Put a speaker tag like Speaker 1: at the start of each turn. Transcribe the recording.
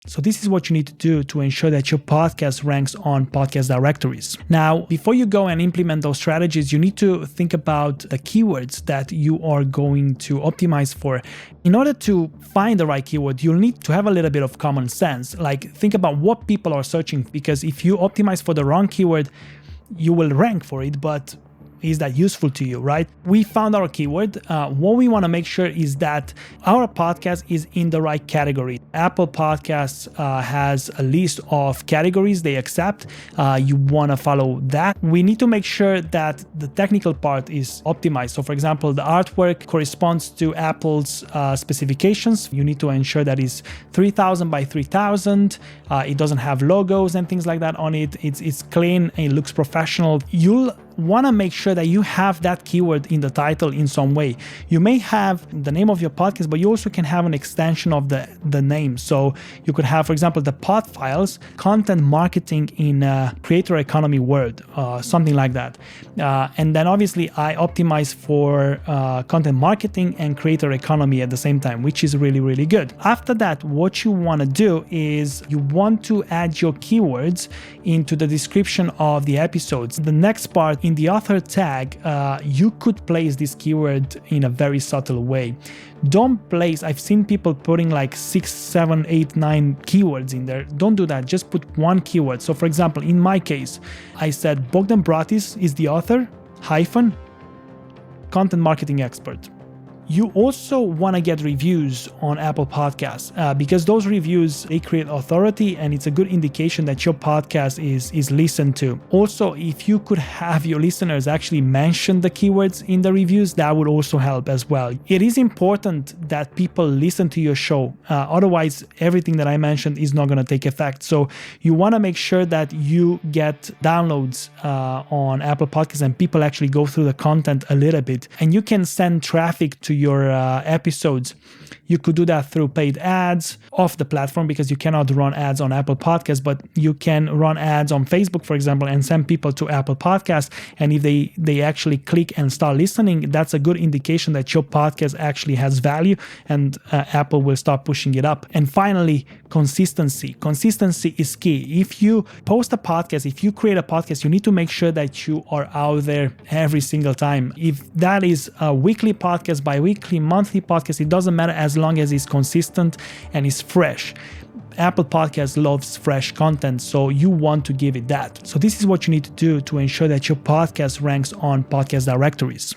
Speaker 1: So this is what you need to do to ensure that your podcast ranks on podcast directories. Now, before you go and implement those strategies, you need to think about the keywords that you are going to optimize for. In order to find the right keyword, you'll need to have a little bit of common sense. Like, think about what people are searching, because if you optimize for the wrong keyword, you will rank for it, but is that useful to you, right? We found our keyword. What we want to make sure is that our podcast is in the right category. Apple Podcasts has a list of categories they accept. You want to follow that. We need to make sure that the technical part is optimized. So, for example, the artwork corresponds to Apple's specifications. You need to ensure that it's 3000 by 3000. It doesn't have logos and things like that on it. It's clean. It looks professional. You'll want to make sure that you have that keyword in the title in some way. You may have the name of your podcast, but you also can have an extension of the name. So you could have, for example, the pod files, content marketing in creator economy world, something like that. And then obviously I optimize for content marketing and creator economy at the same time, which is really, really good. After that, what you want to do is you want to add your keywords into the description of the episodes. The next part, in the author tag, you could place this keyword in a very subtle way. Don't place, I've seen people putting like 6, 7, 8, 9 keywords in there. Don't do that. Just put one keyword. So for example, in my case, I said Bogdan Bratis is the author, hyphen, content marketing expert. You also want to get reviews on Apple Podcasts because those reviews, they create authority and it's a good indication that your podcast is listened to. Also, if you could have your listeners actually mention the keywords in the reviews, that would also help as well. It is important that people listen to your show. Otherwise, everything that I mentioned is not going to take effect. So you want to make sure that you get downloads on Apple Podcasts and people actually go through the content a little bit. And you can send traffic to your episodes. You could do that through paid ads off the platform because you cannot run ads on Apple Podcasts, but you can run ads on Facebook, for example, and send people to Apple Podcasts. And if they actually click and start listening, that's a good indication that your podcast actually has value and Apple will start pushing it up. And finally, consistency. Consistency is key. If you post a podcast, if you create a podcast, you need to make sure that you are out there every single time. If that is a weekly podcast, bi-weekly, monthly podcast, it doesn't matter as long as it's consistent and it's fresh. Apple Podcasts loves fresh content, so you want to give it that. So this is what you need to do to ensure that your podcast ranks on podcast directories.